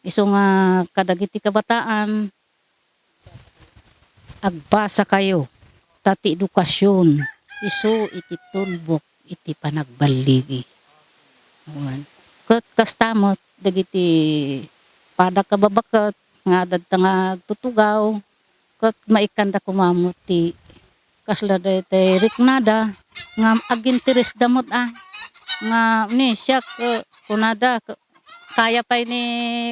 Isu nga kadagiti kabataan agbasa kayo tati edukasyon isu iti tulbok iti panagbaligi. Awan. Ket kastamot dagiti pada kababaket nga adda nga agtutugaw ket maikanda kumamot ti kasla daytoy riknada nga aginteres damot nga ni siya kunada kaya pa ni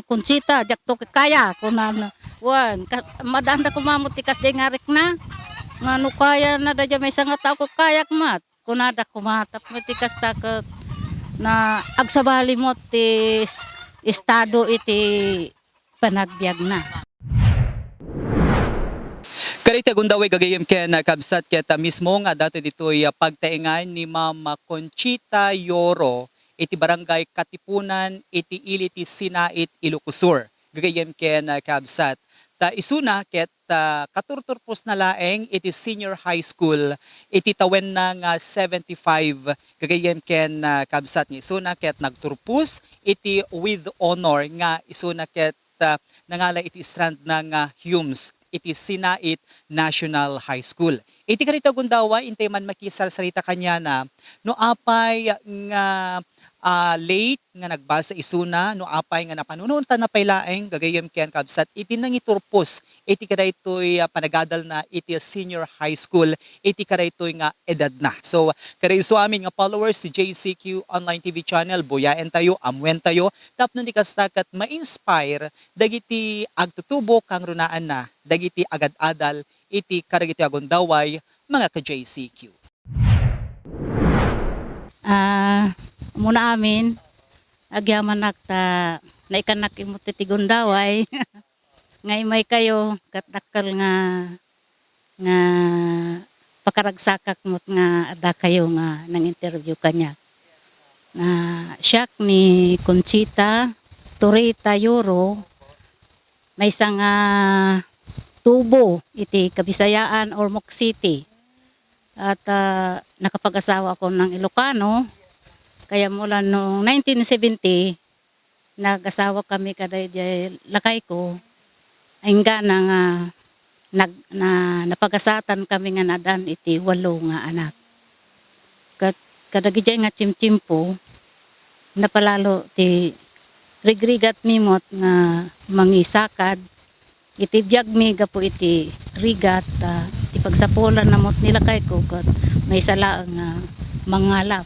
Conchita jakto kaya kunana wan madaan da kumamot ti kasday nga rikna nga no kaya na da may nga tao ko kayak mat kunada kumatap mo ti kasta ket na agsabali mo ti estado iti panagbiag na. Karita gundaway gagayem ken kabsat ket mismo nga dati ditoy pagtaingan ni Ma'am Conchita Yoro iti barangay Katipunan iti Iliti Sinait Ilocosur. Gagayem ken kabsat ta isuna ket katurturpos na laeng iti senior high school iti tawen na nga 75 gagayem ken kabsat ni isuna ket nagturpos iti with honor nga isuna ket nangala iti strand na nga Humes iti Sinait National High School. Iti karita gundawa intay man makisal sarita kanya na no apay nga late nga nagbasa isuna no apay nga napanununtan na paylaeng gagayem ken kabsat iti nangiturpos iti kadaytoy panagadal na iti senior high school iti kadaytoy nga edad na. So kaday so amin nga followers si JCQ Online TV channel buyaen tayo amwen tayo tapno ni kasta ket ma-inspire dagiti agtutubo kang runaan na dagiti agad-adal iti kadagiti agundaway mga ka JCQ. Muna amin agyaman nakta naikanak imot ti gundaway nga imay kayo ket dakkel nga pakaragsakak mot nga ada kayo nga nang interview kanya na siya ni Conchita Turita Yoro may isang tubo iti Kabisayaan or Ormoc City at nakapag-asawa ako ng Ilocano. Kaya mula noong 1970, nag-asawa kami kaday lakay ko. Ainga na napag-asatan kami nga nadan iti 8 nga anak. Kadagiti nga chimchimpo, napalalo ti rigrigat mimot nga mangisakad. Iti biyag mi gapo iti rigat, iti pagsapulan namot nila kay ko kat may sala nga mangalap.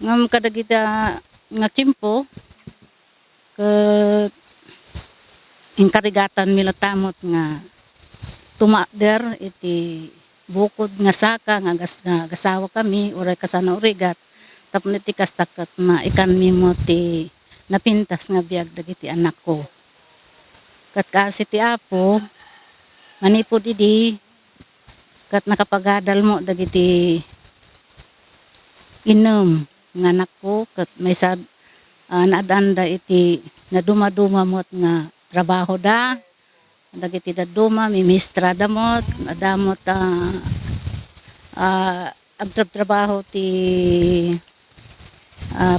Ngam kadagita nga chimpo ket inkarigatan mila tamot nga tumader iti bukod nga saka nga gasawa kami uray kasano urigat tapno iti kastaket maikan mimo ti napintas nga biag dagiti anak ko. Kat kasi ti apo manipod idi kat nakapagadal mo dagiti inom nga anak ko kat may sad naadanda iti naduma-duma mot nga trabaho da dagiti daduma mimistra damot adamot agtrabaho ti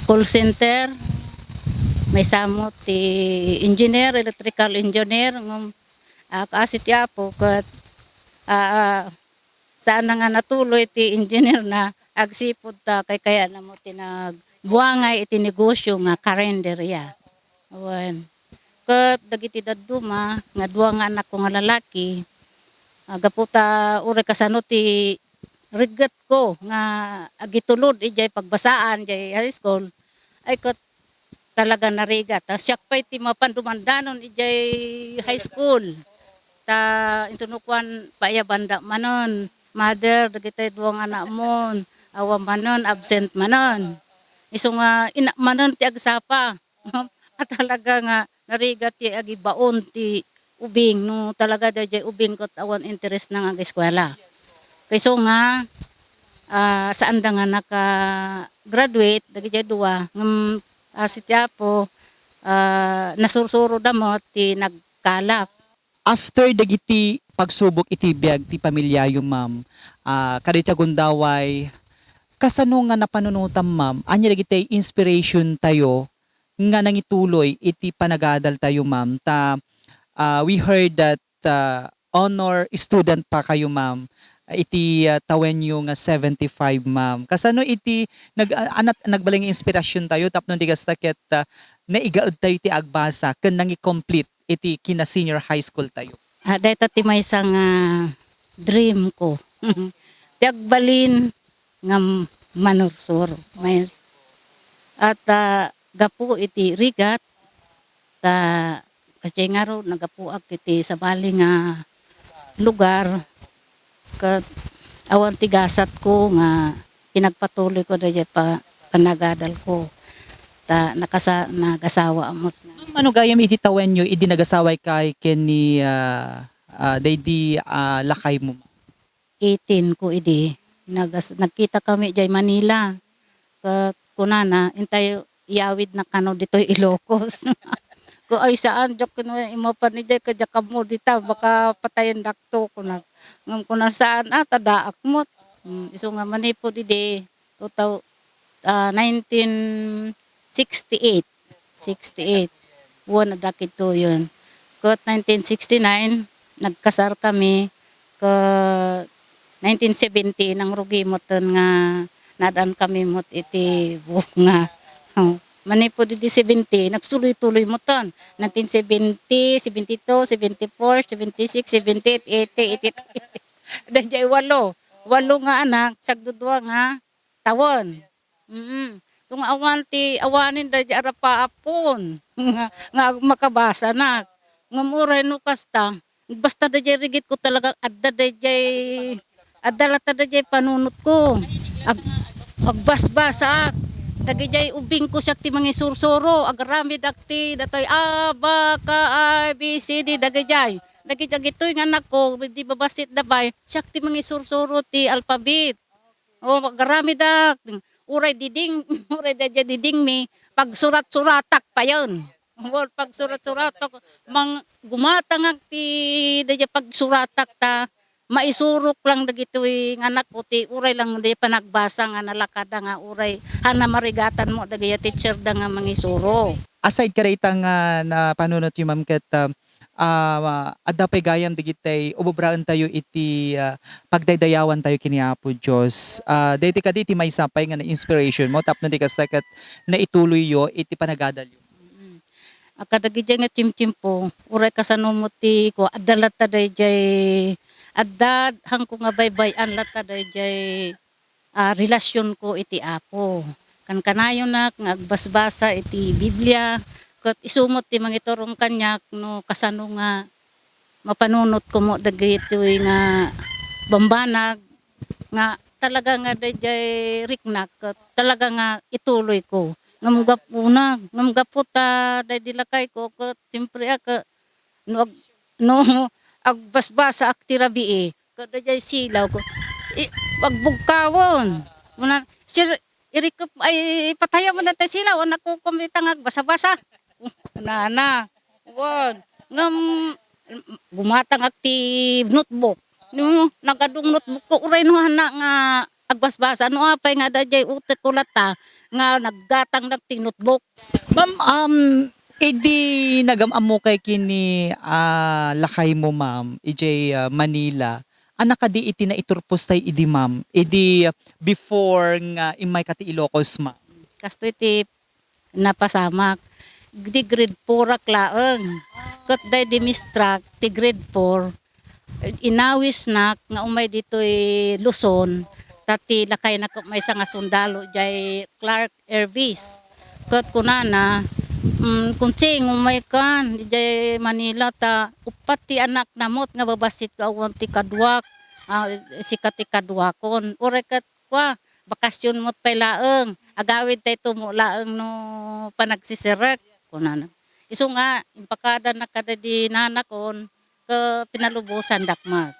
call center may samot ti engineer electrical engineer ngum kasi ti apo kat saan nga natuloy ti engineer na agsipod ta kaya na mo tinagbuangay iti negosyo nga karenderya. Awan. Ket dagiti dadduma nga 2 nga anak ko nga lalaki gaputa uray kasano ti rigat ko nga agitulod ijay pagbasaan jay high school ay ket talaga narigat. Siyak pa iti mapandumandanon ijay high school. Ta intunukwan paaya banda manon. Mother dagiti 2 anak mon awa manon absent manon. Isu nga ina manon ti agsapa. At talaga nga narigat ti agibaon ti ubing no talaga dayjay ubing ket awan interest na nga eskwela. Kayso nga saan da nga naka-graduate dagiti 2 ngem si Tiapo nasursuro damot ti nagkalap. After dagiti pagsubok iti biag ti pamilya yung ma'am, kadita gundaway kasano nga napanunutam ma'am anya dagiti inspiration tayo nga nangituloy iti panagadal tayo ma'am ta we heard that honor student pa kayo ma'am. Iti tawen nyo nga 75 ma'am. Kasano iti nagbaling inspirasyon tayo tapno di kastakit naigaod tayo iti agbasa ken nangi-complete iti kina senior high school tayo. Dahito ti may isang dream ko. Tiagbalin nga manursuro. May, at gapu iti rigat ta kasi nga ro nagapuag iti sa bali nga lugar kat awan tigasat ko nga pinagpatuloy ko dahil pa panagadal ko ta nagasawa amot nga. Ma'am, ano gayam iti tawen nyo idi nagasaway kay ken ni daydi lakay mo. 18 ko idi nagkita kami jay Manila kat kunana intay iawid na kano dito Ilocos. Ko ay saan jak kuno imo pa ni jay kadya kamo dita baka patayen dakto ko na ngam kuno saan tadaak mot. Iso nga manipod idi 1968 buwan na dakit to yun. Kat 1969 nagkasar kami ka 1970 nang rugi mo nga nadaan kami mot iti bunga. Manipod di 70, nagsuloy-tuloy mo ton. 1970, 72, 74, 76, 78, 80, 82. Dahil walo. Walo nga anak, sagdudwa nga tawon. So nga awanin dahil arapa apon. Nga makabasa na. Nga muray no kasta. Basta dahil rigit ko talaga adda dahil panunot ko. Agbasbasak. Dagijay ubing ko siya ti mga sursuro, agarami dakti, datoy baka, A, B, C, D, dagijay. Dagijay ito'y nga anak ko, di babasit dabay, siya ti mga sursuro ti alphabet. O, agarami dak, uray diding mi, pagsurat-suratak pa yun. Pagsurat-suratak, gumatang ti, dagijay pagsuratak ta, maisurok lang dagitoy nga anak ko ti uray lang di pa nagbasa nga nalakada nga uray hana marigatan mo dagaya teacher da nga mangisuro. Aside karita nga na panunot yung ma'am ket adda pay gayam digitay ubobraan tayo iti pagdaydayawan tayo kini Apo Dios. Daydi kaditi may sapay nga na inspiration mo tapno di kastaket na ituloy yo iti panagadal yo. Akadagijay nga chimchimpo uray kasano mo ti ko adalata dayjay adda hangko nga baybayan lata dayjay relasyon ko iti Apo. Kan kanayon nak nga agbasbasa iti Biblia ket isumot ti mangiturong kanyak no kasano nga mapanunot ko mo dagitoy nga bambanag nga talaga nga dayjay riknak ket talaga nga ituloy ko. Ngam gaputa daydi lakay ko ket simpre no agbasbasa aktirabi kada jay silaw ko pagbugkawon muna sir irikop ay pataya mo na tayo silaw anak ko kumitang agbasa-basa nana wag ngam bumatang akti notebook no nagadung notebook ko uray no hana nga agbasbasa no apay nga dayjay utek ko lata nga naggatang nagti notebook. Ma'am, idi nagam-amo kay kini lakay mo ma'am, ijay Manila. Anak kadi iti na iturpos tay idi ma'am. Idi before nga imay kati Ilocos ma'am. Kasto iti napasamak di grade 4 aklaeng. Kat day di mistrak ti grade 4 inawis nak nga umay ditoy Luzon tati lakay na may nga sundalo jay Clark Air Base. Kat kunana kuncing umay kan jay Manila ta upat ti anak namot nga babasit ka awan ti kadwak si kati kadwakon ore kat kwa bakasyon mot pay laeng agawid tay tumo laeng no panagsisirek kunana isu nga impakada na kada di nanakon ke pinalubusan dakmat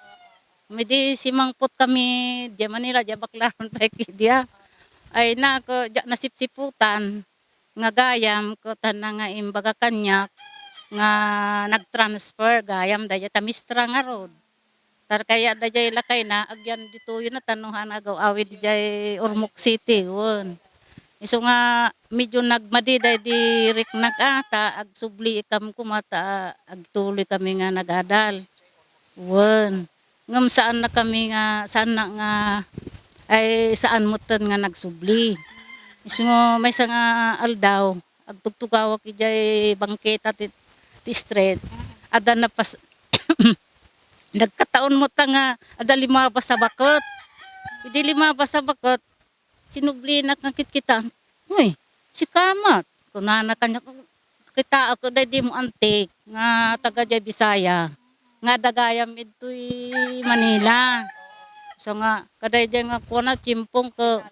midi simangput kami di Manila di baklaran pay kidya ay na ko nasipsiputan nga gayam ko tanang nga imbaga kanyak nga nagtransfer gayam daya tamistra nga road tar kaya dayay lakay na agyan dito yun na tanuhan agaw awid dayay Ormoc City won iso nga medyo nagmadiday di riknak ata ag subli ikam kumata ag tuloy kami nga nagadal. Wen. Ngam saan na kami nga saan na nga ay saan mo tan nga nagsubli. Isu nga may nga aldaw ag tugtugaw ijay bangketa ti street. Ada na pas nagkataon mo ta nga ada lima pa sa bakot. Idi lima pa sa bakot sinubli na kakit kita. Uy, si Kamat. Kunana kanya kita ako di mo antik nga taga jay Bisaya. Nga dagayam ito'y Manila. So nga kaday jay nga kuna chimpong ke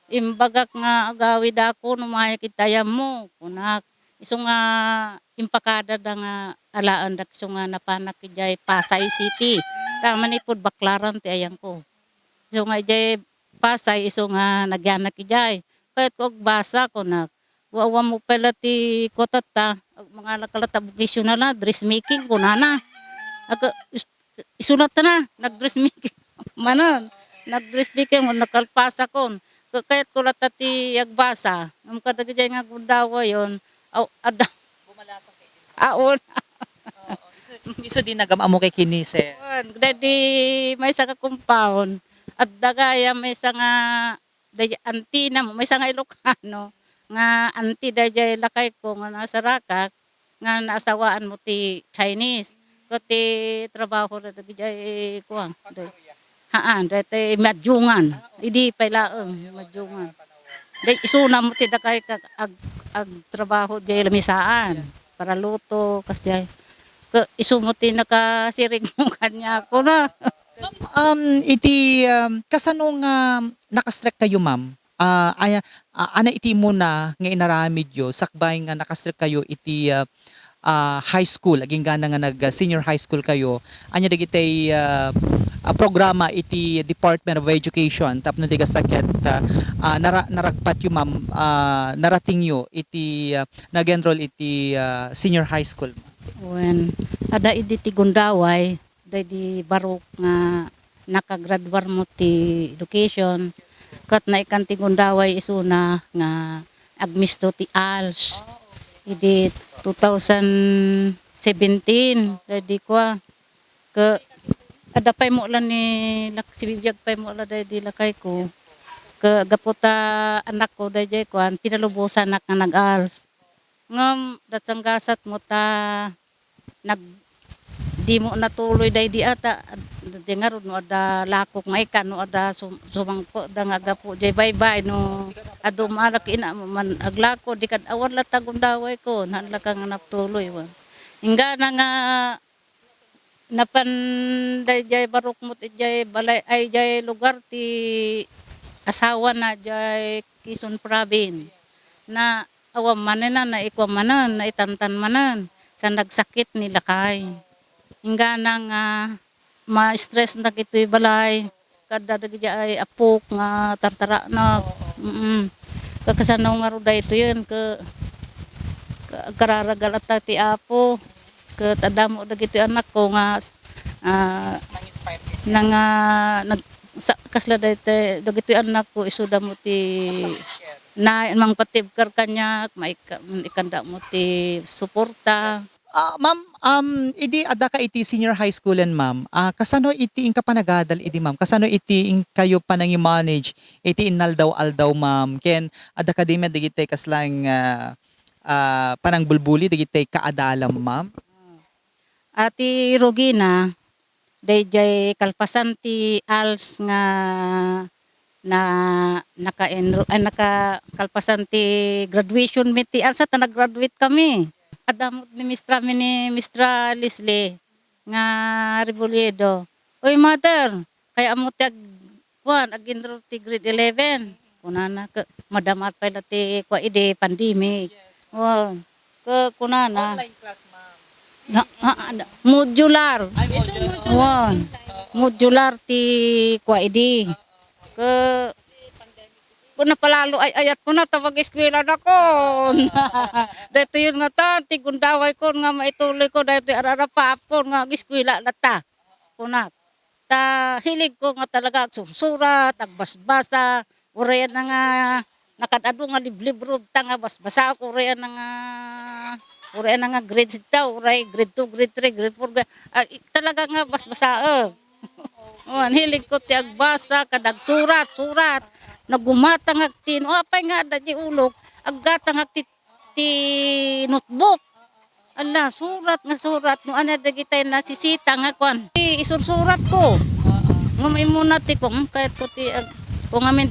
imbagak nga agawid ako numaya kitayam mo. Kunak iso nga impakada da nga alaan dak iso nga napanak jay Pasay City. Tama ni pud baklaran ti ayang ko. So nga jay Pasay iso nga nagyanak ijay. Kahit ko basa ko na wawa mo pala ti kotata mga nakalata vocational na dressmaking ko na. Ako isulat na nagdressmaking manon. Nagdressmaking mo nakalpasa ko. Kahit ko lata ti agbasa. Ang kadagay nga kundawa yon. Aw ada Bumalasang kay din. aon. Iso din nagam-amo kay kini sir. Dadi may sa ka compound at dagaya may sa nga day antina mo may sa nga Ilocano nga anti dayay lakay ko nga nasa Rakak nga naasawaan mo ti Chinese ko ti trabaho ra dagay ko haan dati madyungan idi pailaeng madyungan day isuna mo ti dakay kag ag trabaho jay lamisaan para luto kas jay isumuti nakasirig mo kanya ko na. Iti kasano nga nakastrek kayo ma'am? Ana iti mo na nga inaramid yo sakbay nga nakastrek kayo iti high school aging gana nga nag senior high school kayo. Anya dagiti programa iti Department of Education tapno diga sakit naragpat yo ma'am narating yo iti nag-enroll iti senior high school. When ada idi ti Gundaway, di barok nga nakagraduar mo ti education. Kat na ikan ti Gundaway isuna nga agmisto ti ALS. Idi 2017 dadi ko ke ada pay mo lan ni sibibiyag pay mo la di lakay ko. Ke gaputa anak ko dayjay kuan pinalubusan nak nga nag-ALS. Ngam datsang gasat mo ta nag di mo natuloy day di ata di nga ron no ada lakok nga ikan no ada sumangpo da nga gapo jay bye no adu malak ina man aglako di kad awan la tagundaway ko nanla ka nga natuloy wa ingga na nga napan day jay barok mo ti jay balay ay jay lugar ti asawa na jay Quezon Province na awam manan na ikwa manan na itantan manan sa nagsakit ni lakay. Hingga nang ma-stress na kito'y balay kada dagiti ay apok nga tartara na kakasanaw nga ruda ito yun kararagal at ti apo ke tadamo dagiti anak ko nga nang kasla dagiti anak ko isuda mo ti na mang patibkar kanya maikanda mo ti suporta. Ma'am, idi ada ka iti senior high school and ma'am. Kasano iti ing kapanagadal idi ma'am? Kasano iti ing kayo panang manage iti inaldaw-aldaw ma'am? Ken ada akademya digitay kaslang panang bulbuli digitay kaadalam ma'am? Ati Rogina dayjay kalpasan ti ALS nga na nakakalpasan ti graduation meet ti ALS at nag-graduate kami. Adamot ni Mistra Leslie nga Rebolledo. Oy mother, kaya mo ti ag-enroll ti grade 11. Kunana madamat pa ti kwa ide pandemic. Oh, kunana. Online class ma'am. Modular. Modular ti kwa ide. Kung napalalo ay ayat ko na tawag eskwela na ko. Dito yun nga ta, tigundaway ko nga maituloy ko dito ararapap ko nga eskwela na ta. Kunat. Ta hilig ko nga talaga agsusurat, agbasbasa, urayan na nga nakadado nga liblibro ta nga basa ko rin nga grades daw, uray grade 2, grade 3, grade 4. Talaga nga basa. Hilig ko ti agbasa kadag surat. Nagumatang agtin, apay nga da di ulok, aggatang ti notebook. Ala, surat. No ana dagitay na sisita nga kwan. Isursurat ko. Ngumay muna ti ko, kahit ko ti kung amin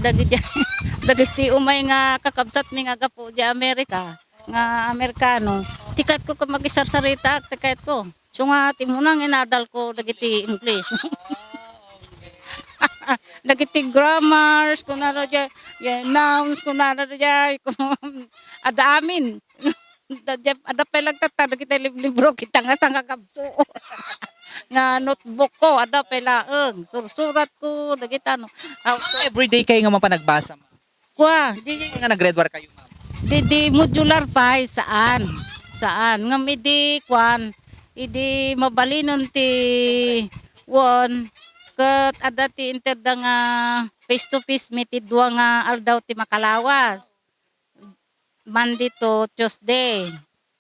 dagiti umay nga kakabsat mi nga gapo di Amerika nga Amerikano. Tikat ko ka mag-isarsarita tikat ko. So nga timunang inadal ko dagiti English. Dagiti grammars kun naro ja nouns kun naro ja ada amin. Ada pelag tata dagiti libro kita nga sang kakabso. Nga notebook ko ada pelaeng sursurat ko dagita no. Everyday kayo nga mapanagbasa, ma'am. Kwa, Nga nag-grade war kayo, ma'am. di modular pa saan ngam idi kwan idi mabalinon ti won ket ada ti interda nga face to face meet dua nga aldaw ti makalawas Monday to Tuesday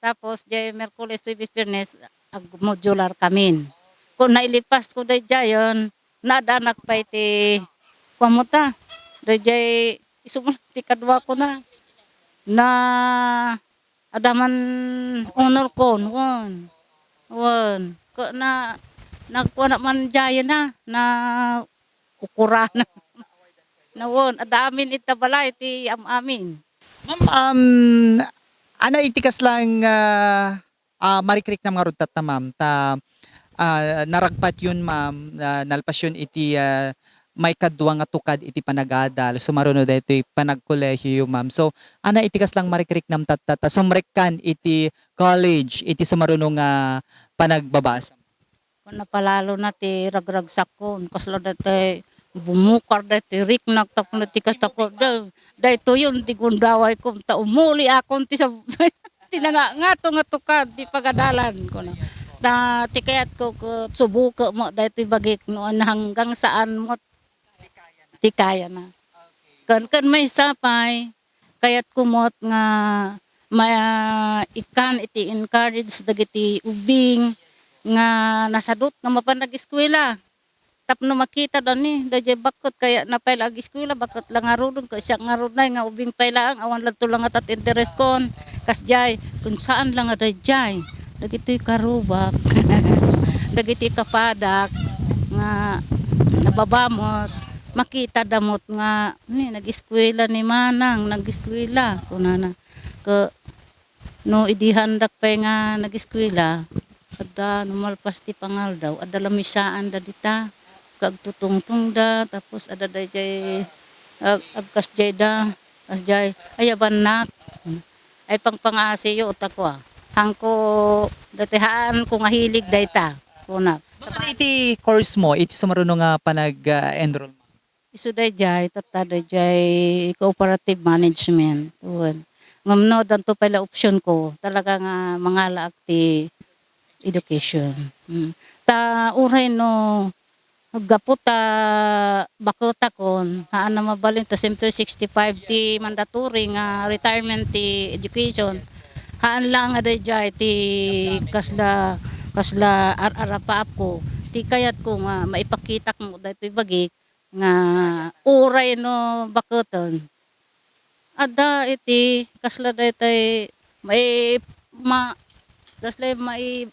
tapos jay Merkules to Biyernes ag modular kamin kung nailipas ko day jayon nadanak pa iti kwamuta day isumul ti kadwa ko na adaman honor ko won ko na nagkuha man jaya na ukura na won adamin itabala iti amin. Ma'am, ana itikas lang marikrik na mga rutat na, ma'am. Naragpat yun, ma'am, nalpas yun iti may kadwa nga tukad iti panagadal sumaruno dito panagkolehiyo, ma'am. So ana itikas lang marikrik nam tattata sumrekkan iti college iti sumaruno nga panagbabasa. Kung napalalo na ti ragragsakon kasla dati bumukar dati riknak tapos na ti kastakon dahito yun ti gundaway ko ta umuli akon ti sa tinangato nga tukad ti pagadalan ko na ti kayat ko subuka mo dahito bagik noon hanggang saan mo ti kaya na. Kan may sapay, kayat kumot nga ikan iti encourage dagiti ubing nga nasadot nga mapanag-eskwela. Tapno makita daw ni, dajay bakot kaya napayla ag-eskwela, bakot lang arudon, kasi siya nga arudon nga ubing paylaang, awan lang to lang at interest kon. Kasjay, kung saan lang adajay, dagito'y karubak, dagito'y kapadak, nga nababamot, makita damot nga nag-eskwela ni manang nag-eskwela kunana ke no idihandak pa nga nag-eskwela ada numalpas ti pangal daw ada lamisaan da dita kag tutungtung da tapos ada dayjay agkasjay da kasjay ayaban nak ay pangpangasiyo utakwa hangko datihaan ko nga hilig dayta kuna Ano iti course mo iti sumaruno nga panag-enroll? Isu dayjay tata dayjay cooperative management. Tuwan. Ngamno danto pala option ko talaga nga mangala ti education. Ta uray no gaputa bakota kon haan na mabalin ta sempre 65 ti mandatory nga retirement ti education. Haan lang nga dayjay ti kasla ararapa ko ti kayat ko nga maipakita mo daytoy bagik nga uray no bakuton ada iti kasla daytay may kasla may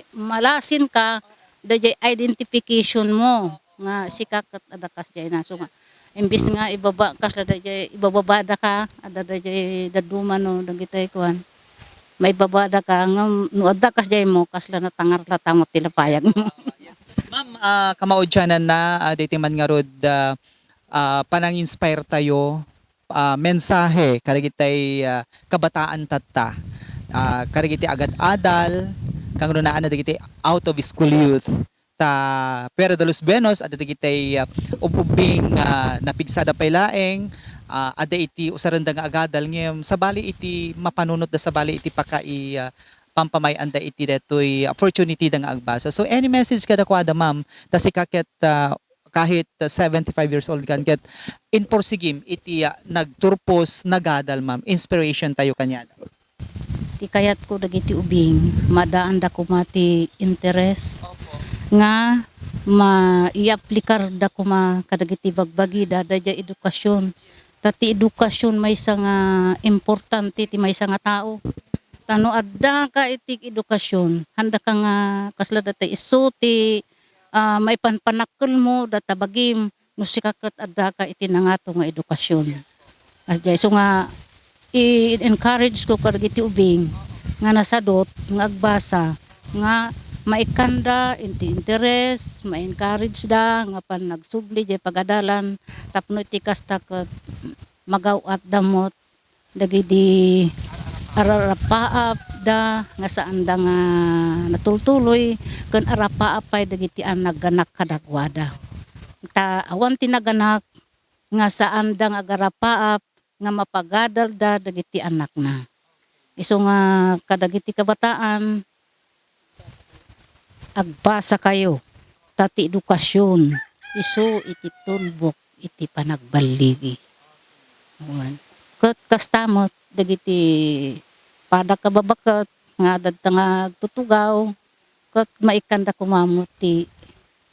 malasin ka dayjay identification mo nga sikakat ada kasjay na so nga imbis nga ibababada ka ada dayjay daduma no dagitay kuan may babada ka nga no adda kasjay mo kasla natangar latangot tilapayag mo. Ma'am, kamaudyanan na dati man nga rod panang-inspire tayo mensahe karigitay kabataan tatta karigiti agad-adal kang runaan na dagiti out of school youth ta pero de los Benos ada dagitay ububing napigsada pay laeng ada iti usaranda nga agadal ngem sabali iti mapanunot da sabali iti pakai pampamay anda iti detoy opportunity da nga agbasa. So any message kada kuada, ma'am, ta si kaket kahit 75 years old kan ket in porsigim iti nagturpos nagadal ma'am inspiration tayo kanya. Ti kayat ko dagiti ubing, madaan da ko mati interes nga i-aplikar da ko kadagiti bagbagi da daya edukasyon. Tati edukasyon may nga importante ti may nga tao. Tano adda ka iti edukasyon, handa ka nga kasla dati isuti may panpanakkel mo data bagim no sikaket adda ka iti nangato nga edukasyon. Asjay so nga i-encourage ko kadagiti ubing nga nasadot nga agbasa nga maikanda inti interes, ma-encourage da nga pan nagsubli jay pagadalan tapno iti kasta ket magawat damot dagiti ararapaap da nga saan da nga natultuloy ken arapaapay dagiti anak kadagwada. Ta awan tinaganak nga saan da nga agarapaap nga mapagadal da dagiti anak na. Isu nga kadagiti kabataan agbasa kayo tati edukasyon isu iti tulbok iti panagbaligi. Awan. Ket kastamot dagiti pada kababaket nga adda nga tutugaw ket maikanda kumamot ti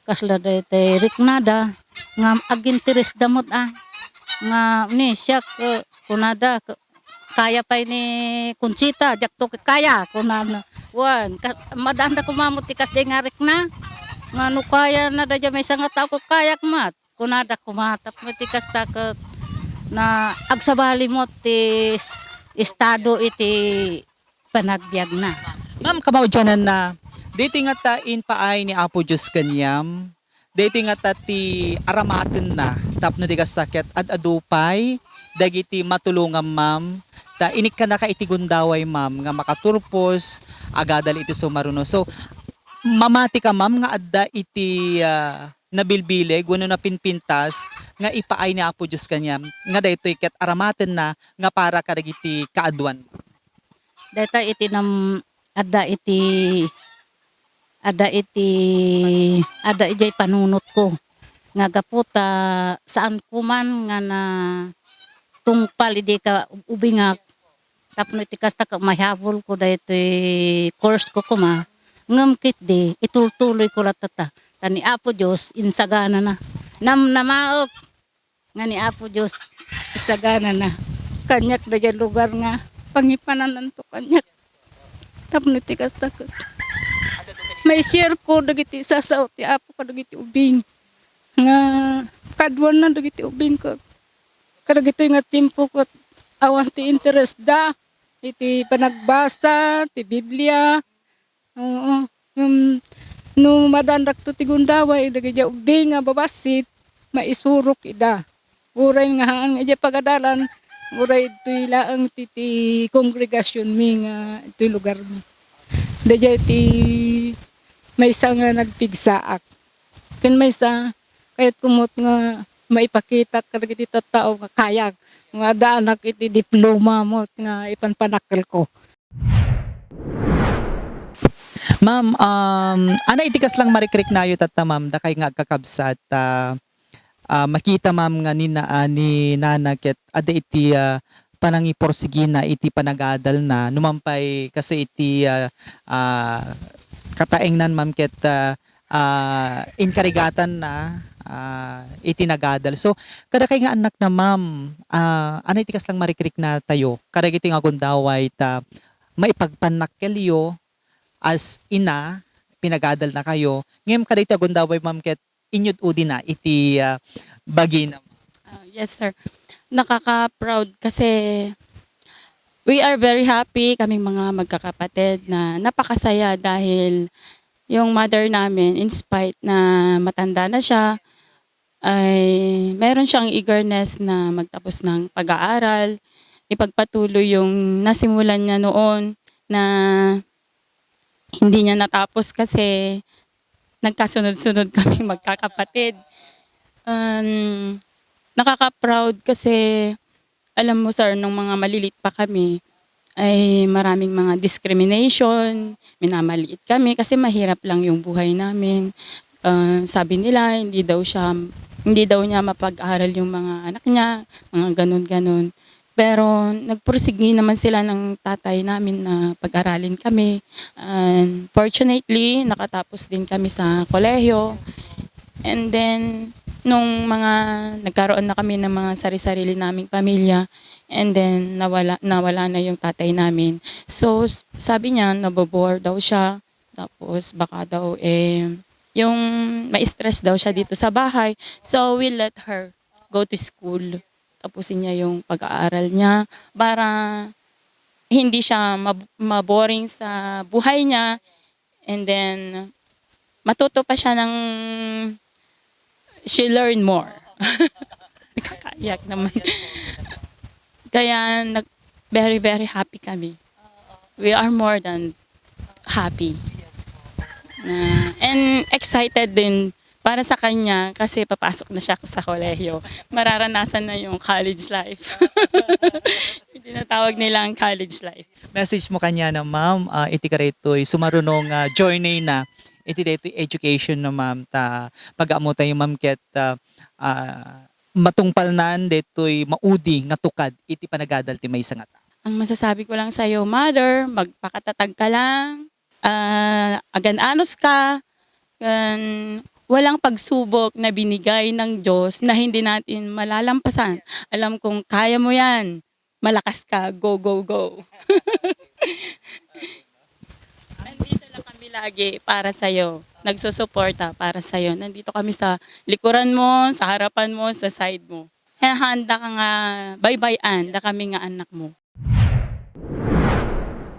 kasla daytoy riknada nga aginteres damot nga ni siya kunada kaya pa ni Conchita jakto kaya kunana wan madaan da kumamot ti kasday nga rikna nga no kaya na da may nga tao ko kayak mat kunada kumatap mo ti kasta ket na agsabali mo ti estado iti panagbiag na. Ma'am kamao dyanan na dito nga tain paay ni Apo Diyos kanyam dito nga ti aramaten na tapno di kasakit adupay dagiti matulungan ma'am ta inik ka na ka iti gundaway ma'am nga makaturpos agadal iti sumaruno. So mamati ka ma'am nga adda iti nabilbileg wano na pinpintas nga ipaay ni Apo Diyos kanyam nga daytoy ket aramaten na nga para kadagiti kaadwan. Data iti ada ijay panunot ko nga gaputa saan kuman nga na tungpal idi ka ubingak tapno iti kasta ka mahabol ko daytoy course ko kuma ngem kit di itultuloy ko latata tani Apo Dios insagana na namaok nga ni Apo Dios isagana na kanyak dayay lugar nga pangipanan to kanyak tapno iti kasta ka may share ko dagiti sasaw ti Apo kadagiti ubing nga kadwan na dagiti ubing ko kadagiti nga timpo ko awan ti interest da iti panagbasa ti Biblia no madandak to ti gundaway dagiti ubing nga babasit maisurok ida uray nga ang iti pagadalan uray ito'y laang ti kongregasyon mi nga ito'y lugar mi dagiti ti may isa nga nagpigsaak. Ken may isa kahit kumot nga maipakita kadagiti tattao nga kayag nga daanak iti diploma mo nga ipanpanakkel ko. Ma'am ana itikas lang marikrik nayo tatta ma'am dakay nga agkakabsat makita ma'am nga ni nana ket ada iti panangiporsigina iti panagadal na numampay kasi iti kataengnan ma'am ket inkarigatan na itinagadal. So kada kay nga anak na ma'am anay tikas lang marikrik na tayo kadagiti nga gundaway ta maipagpanakkelyo as ina pinagadal na kayo ngem kadagiti gundaway ma'am ket inyud udi na iti bagina. Yes sir, nakaka-proud kasi we are very happy kaming mga magkakapatid na napakasaya dahil yung mother namin in spite na matanda na siya ay meron siyang eagerness na magtapos ng pag-aaral, ipagpatuloy yung nasimulan niya noon na hindi niya natapos kasi nagkasunod-sunod kaming magkakapatid. Nakaka-proud kasi alam mo sir, nung mga malilit pa kami, ay maraming mga discrimination, minamaliit kami kasi mahirap lang yung buhay namin. Sabi nila hindi daw niya mapag-aral yung mga anak niya, mga ganun-ganun. Pero nagpursige naman sila ng tatay namin na pag-aralin kami. And fortunately, nakatapos din kami sa kolehiyo. And then, nung nagkaroon na kami ng mga sari-sarili naming pamilya, and then nawala na yung tatay namin. So, sabi niya, nabobore daw siya. Tapos, baka daw yung ma-stress daw siya dito sa bahay. So, we let her go to school. Tapusin niya yung pag-aaral niya para hindi siya maboring sa buhay niya. And then, matuto pa siya ng she learn more. Nakakaiyak naman. Kaya very, very happy kami. We are more than happy. And excited din para sa kanya kasi papasok na siya sa kolehiyo. Mararanasan na yung college life. Yung tinatawag nilang college life. Message mo kanya na ma'am, iti karetoy sumarunong journey na iti dito education na ma'am ta pag-amo tayo ma'am ket matungpalnan detoy maudi nga tukad iti panagadal ti maysa nga ta. Ang masasabi ko lang sa'yo, mother, magpakatatag ka lang, agan-anos ka, walang pagsubok na binigay ng Diyos na hindi natin malalampasan. Alam kong kaya mo yan, malakas ka, go, go, go. Nandito lang kami lagi para sa'yo. Nagsusuporta para sa'yo. Nandito kami sa likuran mo, sa harapan mo, sa side mo. Handa ka nga, bye-bye-an, da kami nga anak mo.